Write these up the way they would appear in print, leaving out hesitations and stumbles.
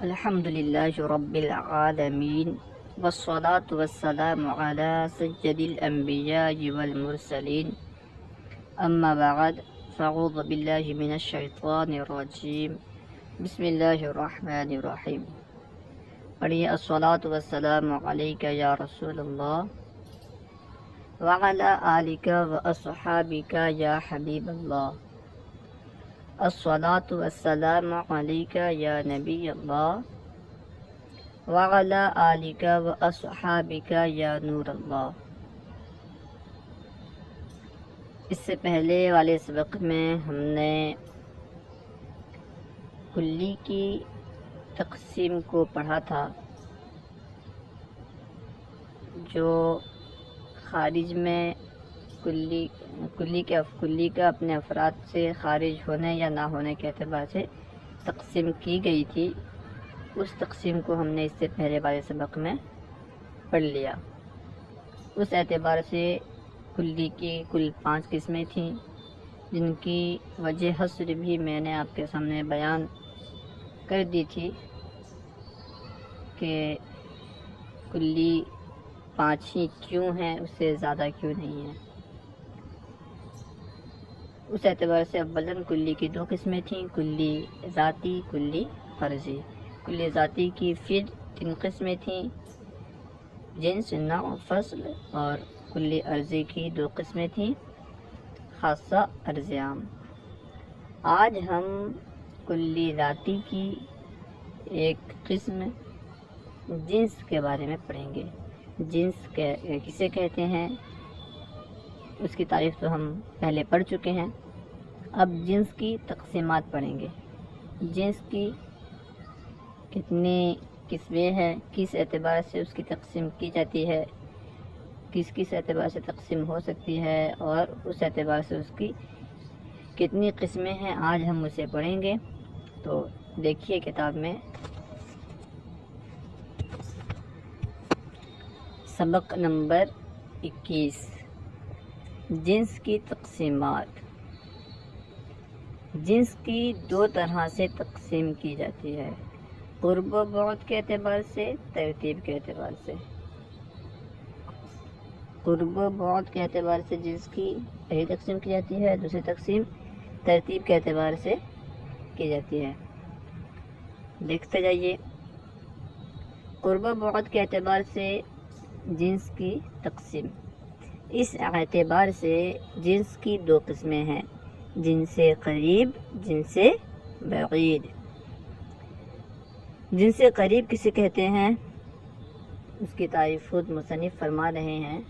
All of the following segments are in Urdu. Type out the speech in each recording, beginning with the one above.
الحمد لله رب العالمين والصلاة والسلام على سيد الأنبياء والمرسلين أما بعد فأعوذ بالله من الشيطان الرجيم بسم الله الرحمن الرحيم پڑھیے الصلاة والسلام علیک یا رسول اللہ وعلى آلک واصحابک یا حبیب اللہ الصلاة والسلام علیک یا نبی اللہ وعلى آلک واصحابک یا نور اللہ۔ اس سے پہلے والے سبق میں ہم نے کلی کی تقسیم کو پڑھا تھا، جو خارج میں کلی کا اپنے افراد سے خارج ہونے یا نہ ہونے کے اعتبار سے تقسیم کی گئی تھی۔ اس تقسیم کو ہم نے اس سے پہلے والے سبق میں پڑھ لیا۔ اس اعتبار سے کلی کی کل 5 قسمیں تھیں، جن کی وجہ حصر بھی میں نے آپ کے سامنے بیان کر دی تھی کہ کلی 5 ہی کیوں ہیں، اس سے زیادہ کیوں نہیں ہیں۔ اس اعتبار سے اولاً کلی کی 2 قسمیں تھیں، کلی ذاتی، کلی فرضی۔ کلی ذاتی کی پھر 3 قسمیں تھیں، جنس، نوع، فصل، اور کلی عرضی کی 2 قسمیں تھیں، خاصہ، عرض عام۔ آج ہم کلی ذاتی کی ایک قسم جنس کے بارے میں پڑھیں گے۔ جنس کسے کہتے ہیں، اس کی تعریف تو ہم پہلے پڑھ چکے ہیں۔ اب جنس کی تقسیمات پڑھیں گے۔ جنس کی کتنی قسمیں ہیں، کس اعتبار سے اس کی تقسیم کی جاتی ہے، کس اعتبار سے تقسیم ہو سکتی ہے، اور اس اعتبار سے اس کی کتنی قسمیں ہیں، آج ہم اسے پڑھیں گے۔ تو دیکھیے کتاب میں سبق نمبر 21، جنس کی تقسیمات۔ جنس کی 2 طرح سے تقسیم کی جاتی ہے، قرب و بعد کے اعتبار سے، ترتیب کے اعتبار سے۔ قرب و بعد کے اعتبار سے جنس کی پہلی تقسیم کی جاتی ہے، دوسری تقسیم ترتیب کے اعتبار سے کی جاتی ہے۔ دیکھتے جائیے۔ قرب و بعد کے اعتبار سے جنس کی تقسیم۔ اس اعتبار سے جنس کی 2 قسمیں ہیں، جنس قریب، جنس بعید۔ جنس قریب کسے کہتے ہیں، اس کی تعریف خود مصنف فرما رہے ہیں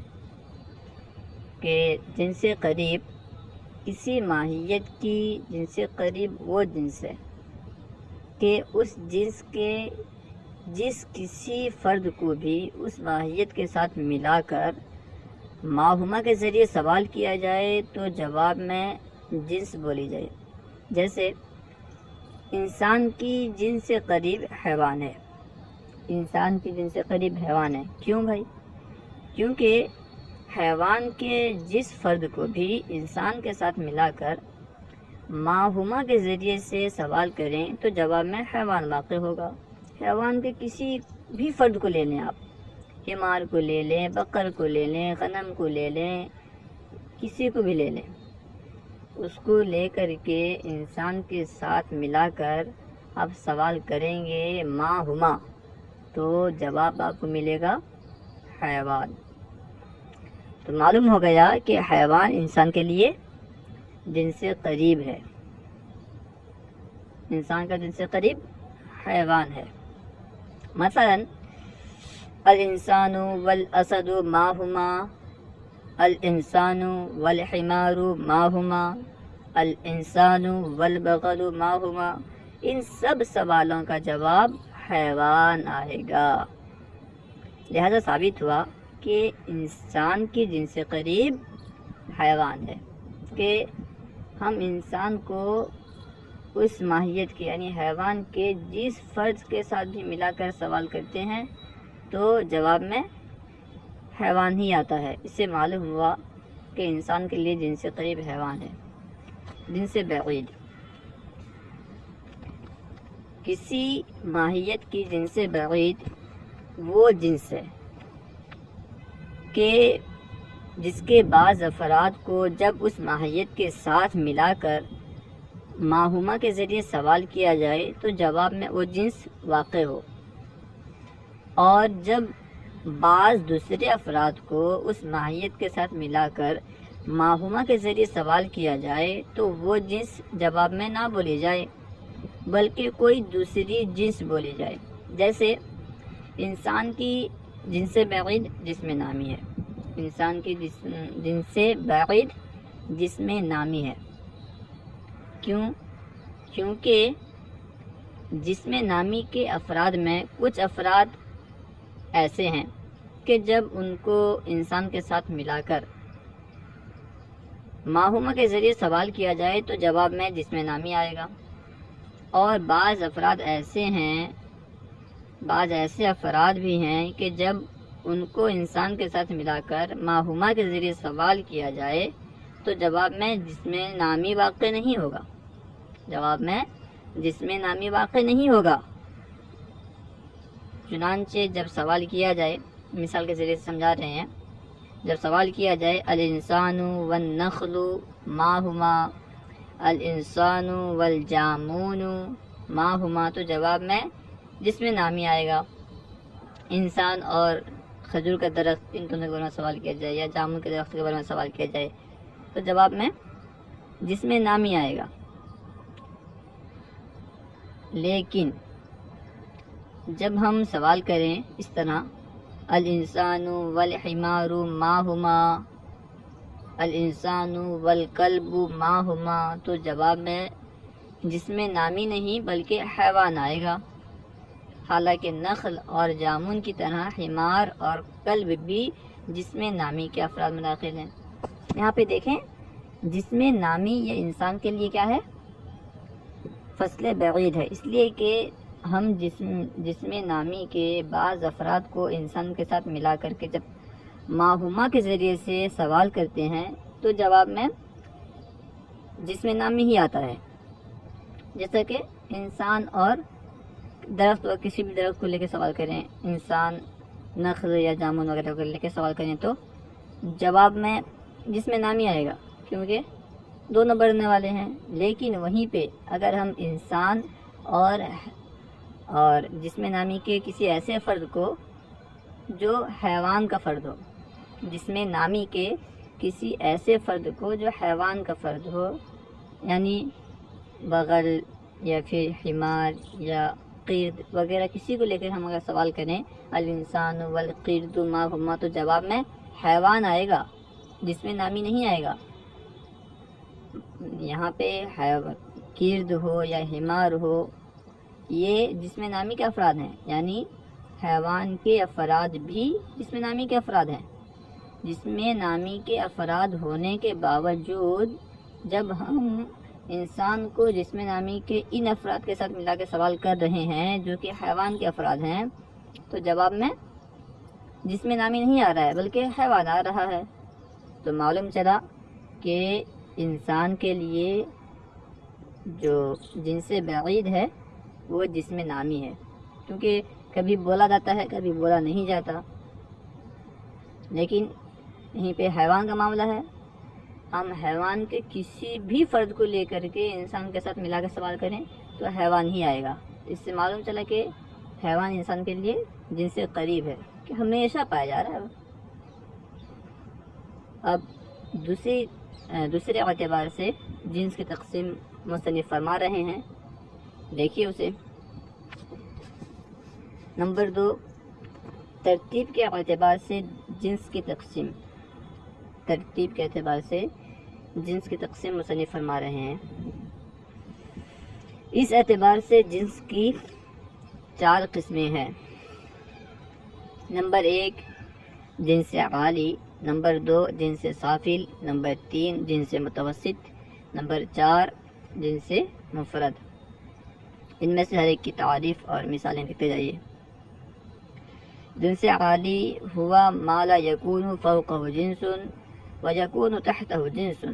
کہ جنس قریب کسی ماہیت کی جنس قریب وہ جنس ہے کہ اس جنس کے جس کسی فرد کو بھی اس ماہیت کے ساتھ ملا کر ماہما کے ذریعے سوال کیا جائے تو جواب میں جنس بولی جائے۔ جیسے انسان کی جنس قریب حیوان ہے۔ انسان کی جنس قریب حیوان ہے، کیوں بھائی؟ کیونکہ حیوان کے جس فرد کو بھی انسان کے ساتھ ملا کر ماہما کے ذریعے سے سوال کریں تو جواب میں حیوان واقع ہوگا۔ حیوان کے کسی بھی فرد کو لے لیں، آپ حمار کو لے لیں، بقر کو لے لیں، غنم کو لے لیں، کسی کو بھی لے لیں، اس کو لے کر کے انسان کے ساتھ ملا کر آپ سوال کریں گے ما ہما، تو جواب آپ کو ملے گا حیوان۔ تو معلوم ہو گیا کہ حیوان انسان کے لیے جنس قریب ہے۔ انسان کا جنس قریب حیوان ہے۔ مثلا الانسان والاسد ما ہما، الانسان والحمار ما ہما، الانسان والبغل ما ہما۔ ان سب سوالوں کا جواب حیوان آئے گا۔ لہذا ثابت ہوا کہ انسان کی جنس قریب حیوان ہے، کہ ہم انسان کو اس ماہیت کے یعنی حیوان کے جس فرد کے ساتھ بھی ملا کر سوال کرتے ہیں تو جواب میں حیوان ہی آتا ہے۔ اس سے معلوم ہوا کہ انسان کے لیے جنس قریب حیوان ہے۔ جنس بعید، کسی ماہیت کی جنس بعید وہ جنس ہے کہ جس کے بعض افراد کو جب اس ماہیت کے ساتھ ملا کر ماہومہ کے ذریعے سوال کیا جائے تو جواب میں وہ جنس واقع ہو، اور جب بعض دوسرے افراد کو اس ماہیت کے ساتھ ملا کر ماہومہ کے ذریعے سوال کیا جائے تو وہ جنس جواب میں نہ بولی جائے بلکہ کوئی دوسری جنس بولی جائے۔ جیسے انسان کی جنس بعید جسم نامی ہے، انسان کی جنس بعید جسم نامی ہے۔ کیونکہ جسم نامی کے افراد میں کچھ افراد ایسے ہیں کہ جب ان کو انسان کے ساتھ ملا کر ماہومہ کے ذریعے سوال کیا جائے تو جواب میں جسم نامی آئے گا، اور بعض ایسے افراد بھی ہیں کہ جب ان کو انسان کے ساتھ ملا کر ماہومہ کے ذریعے سوال کیا جائے تو جواب میں جسم نامی واقع نہیں ہوگا، جواب میں جسم نامی واقع نہیں ہوگا۔ چنانچہ جب سوال کیا جائے، مثال کے ذریعے سمجھا رہے ہیں، جب سوال کیا جائے الانسان والنخل ما ہما، الانسان والجامون ما ہما، تو جواب میں جسم نامی آئے گا۔ انسان اور کھجور کا درخت ان دونوں کے بارے میں سوال کیا جائے یا جامن کے درخت کے بارے میں سوال کیا جائے تو جواب میں جسم نامی آئے گا۔ لیکن جب ہم سوال کریں اس طرح الانسان والحمار ما ہما، الانسان والکلب ما ہما، تو جواب میں جسم نامی نہیں بلکہ حیوان آئے گا۔ حالانکہ نخل اور جامن کی طرح حمار اور کلب بھی جسم نامی کے افراد میں داخل ہیں۔ یہاں پہ دیکھیں جسم نامی یہ انسان کے لیے کیا ہے؟ فصل بعید ہے، اس لیے کہ ہم جسم نامی کے بعض افراد کو انسان کے ساتھ ملا کر کے جب ماہومہ کے ذریعے سے سوال کرتے ہیں تو جواب میں جسم نامی ہی آتا ہے۔ جیسا کہ انسان اور درخت اور کسی بھی درخت کو لے کے سوال کریں، انسان نخل یا جامن وغیرہ کو لے کے سوال کریں تو جواب میں جسم نامی آئے گا کیونکہ دونوں بڑھنے والے ہیں۔ لیکن وہیں پہ اگر ہم انسان اور جسم نامی کے کسی ایسے فرد کو جو حیوان کا فرد ہو، جسم نامی کے کسی ایسے فرد کو جو حیوان کا فرد ہو، یعنی بغل یا پھر حمار یا قرد وغیرہ کسی کو لے کر ہم اگر سوال کریں الانسان والقرد ما ہما، تو جواب میں حیوان آئے گا، جسم نامی نہیں آئے گا۔ یہاں پہ قرد ہو یا حمار ہو یہ جسم نامی کے افراد ہیں، یعنی حیوان کے افراد بھی جسم نامی کے افراد ہیں۔ جسم نامی کے افراد ہونے کے باوجود جب ہم انسان کو جسم نامی کے ان افراد کے ساتھ ملا کے سوال کر رہے ہیں جو کہ حیوان کے افراد ہیں تو جواب میں جسم نامی نہیں آ رہا ہے بلکہ حیوان آ رہا ہے۔ تو معلوم چلا کہ انسان کے لیے جو جنس بعید ہے وہ جسم نامی ہے، کیونکہ کبھی بولا جاتا ہے کبھی بولا نہیں جاتا۔ لیکن یہیں پہ حیوان کا معاملہ ہے، ہم حیوان کے کسی بھی فرد کو لے کر کے انسان کے ساتھ ملا کے سوال کریں تو حیوان ہی آئے گا۔ اس سے معلوم چلا کہ حیوان انسان کے لیے جن سے قریب ہے کہ ہمیشہ پایا جا رہا ہے۔ اب دوسرے اعتبار سے جنس کی تقسیم مصنف فرما رہے ہیں، دیکھیے اسے۔ نمبر 2، ترتیب کے اعتبار سے جنس کی تقسیم۔ ترتیب کے اعتبار سے جنس کی تقسیم مصنف فرما رہے ہیں۔ اس اعتبار سے جنس کی 4 قسمیں ہیں۔ نمبر 1 جنس عالی، نمبر 2 جنس سافل، نمبر 3 جنس متوسط، نمبر 4 جنس مفرد۔ ان میں سے ہر ایک کی تعریف اور مثالیں لکھتے جائیے۔ جنس عالی ہوا ما لا یکون فوقہ جنس ویکون تحتہ جنس،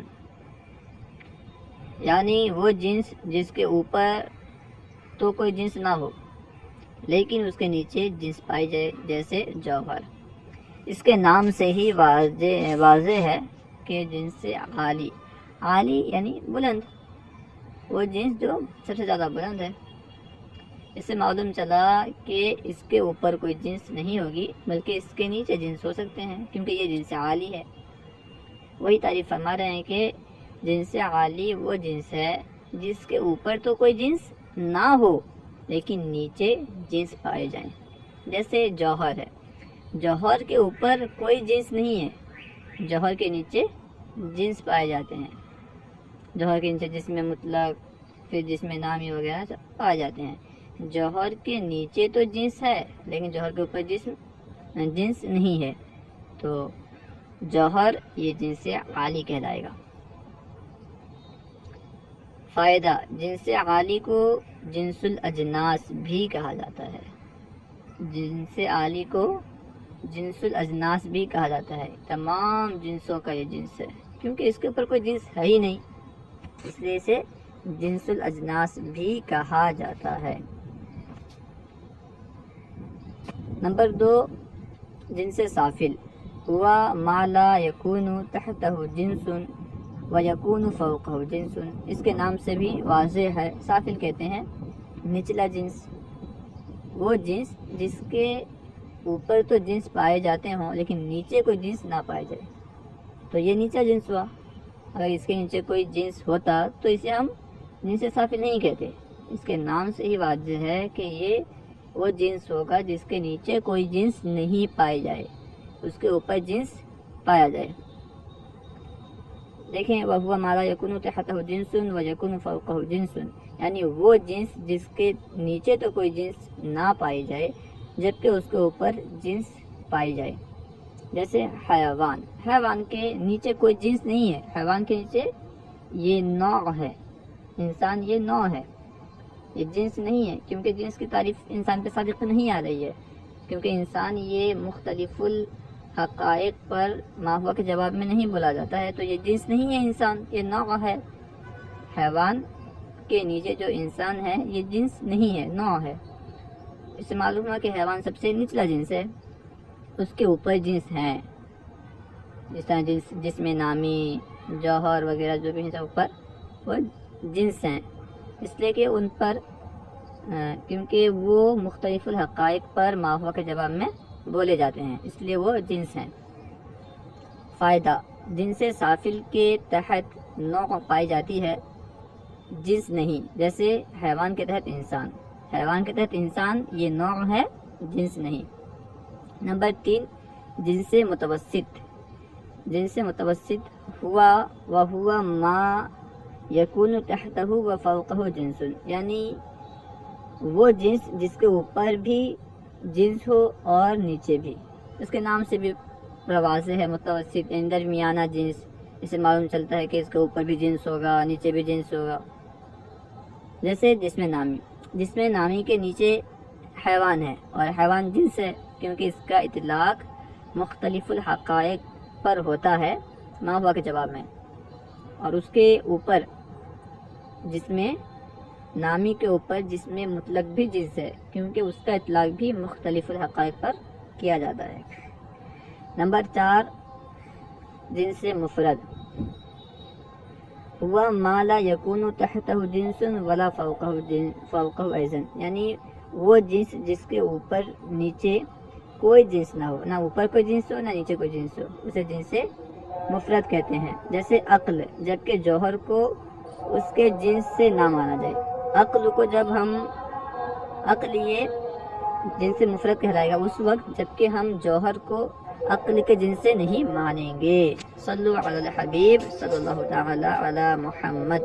یعنی وہ جنس جس کے اوپر تو کوئی جنس نہ ہو لیکن اس کے نیچے جنس پائی جائے، جیسے جوہر۔ اس کے نام سے ہی واضح ہے کہ جنس عالی، عالی یعنی بلند، وہ جنس جو سب سے زیادہ بلند ہے۔ اس سے معلوم چلا کہ اس کے اوپر کوئی جنس نہیں ہوگی بلکہ اس کے نیچے جنس ہو سکتے ہیں، کیونکہ یہ جنس عالی ہے۔ وہی تعریف فرما رہے ہیں کہ جنس عالی وہ جنس ہے جس کے اوپر تو کوئی جنس نہ ہو لیکن نیچے جنس پائے جائیں، جیسے جوہر ہے۔ جوہر کے اوپر کوئی جنس نہیں ہے، جوہر کے نیچے جنس پائے جاتے ہیں۔ جوہر کے نیچے جسم مطلق، پھر جسم نامی وغیرہ سب پائے جاتے ہیں۔ جوہر کے نیچے تو جنس ہے لیکن جوہر کے اوپر جنس نہیں ہے، تو جوہر یہ جنس عالی کہلائے گا۔ فائدہ، جنس عالی کو جنس الاجناس بھی کہا جاتا ہے۔ جنس عالی کو جنس الاجناس بھی کہا جاتا ہے، تمام جنسوں کا یہ جنس ہے، کیونکہ اس کے اوپر کوئی جنس ہے ہی نہیں، اس لیے اسے جنس الاجناس بھی کہا جاتا ہے۔ نمبر 2، جنس سافل ہوا ما لا یکون تحتہ جنس و یکون فوقہ جنس۔ اس کے نام سے بھی واضح ہے، سافل کہتے ہیں نچلا جنس، وہ جنس جس کے اوپر تو جنس پائے جاتے ہوں لیکن نیچے کوئی جنس نہ پائے جائے، تو یہ نیچا جنس ہوا۔ اگر اس کے نیچے کوئی جنس ہوتا تو اسے ہم جنس سافل نہیں کہتے۔ اس کے نام سے ہی واضح ہے کہ یہ وہ جنس ہوگا جس کے نیچے کوئی جنس نہیں پائی جائے، اس کے اوپر جنس پایا جائے۔ دیکھیں، وَهُوَ مَا لَا يَكُونُ تَحْتَهُ جِنسٌ وَيَكُونُ فَوْقَهُ جِنسٌ، یعنی وہ جنس جس کے نیچے تو کوئی جنس نہ پائی جائے جبکہ اس کے اوپر جنس پائی جائے، جیسے حیوان۔ حیوان کے نیچے کوئی جنس نہیں ہے، حیوان کے نیچے یہ نوع ہے، انسان یہ نوع ہے، یہ جنس نہیں ہے، کیونکہ جنس کی تعریف انسان پہ صادق نہیں آ رہی ہے، کیونکہ انسان یہ مختلف الحقائق پر ما ہوا کے جواب میں نہیں بولا جاتا ہے، تو یہ جنس نہیں ہے، انسان یہ نوع ہے۔ حیوان کے نیچے جو انسان ہے یہ جنس نہیں ہے، نوع ہے۔ اس سے معلوم ہوا کہ حیوان سب سے نچلا جنس ہے، اس کے اوپر جنس ہیں، جس طرح جسم نامی، جوہر وغیرہ جو بھی ہیں سب اوپر وہ جنس ہیں، اس لیے کہ ان پر کیونکہ وہ مختلف الحقائق پر ما ہوا کے جواب میں بولے جاتے ہیں، اس لیے وہ جنس ہیں۔ فائدہ، جنس سافل کے تحت نوع پائی جاتی ہے، جنس نہیں، جیسے حیوان کے تحت انسان، حیوان کے تحت انسان یہ نوع ہے، جنس نہیں۔ نمبر 3، جنس متوسط۔ جنس متوسط ہوا وہوا ما یکون تحتہ و فوقہ جنس، یعنی وہ جنس جس کے اوپر بھی جنس ہو اور نیچے بھی، اس کے نام سے بھی واضح ہے، متوسط یعنی درمیانہ جنس۔ اسے معلوم چلتا ہے کہ اس کے اوپر بھی جنس ہوگا، نیچے بھی جنس ہوگا، جیسے جسم نامی۔ جسم نامی کے نیچے حیوان ہے اور حیوان جنس ہے، کیونکہ اس کا اطلاق مختلف الحقائق پر ہوتا ہے ما ہوا کے جواب میں، اور اس کے اوپر جسم نامی کے اوپر جسم مطلق بھی جنس ہے، کیونکہ اس کا اطلاق بھی مختلف الحقائق پر کیا جاتا ہے۔ نمبر 4، جنس مفرد ہوا ما لا یکون تحتہ جنس ولا فوقہ ایضا، یعنی وہ جنس جس کے اوپر نیچے کوئی جنس نہ ہو، نہ اوپر کوئی جنس ہو نہ نیچے کوئی جنس ہو، اسے جنس مفرد کہتے ہیں۔ جیسے عقل، جبکہ جوہر کو اس کے جنس سے نہ مانا جائے، عقل کو جب ہم عقل یہ جنس مفرد کہلائے گا اس وقت جبکہ ہم جوہر کو عقل کے جنس سے نہیں مانیں گے۔ صلو علی الحبیب صلی اللہ تعالی علی محمد۔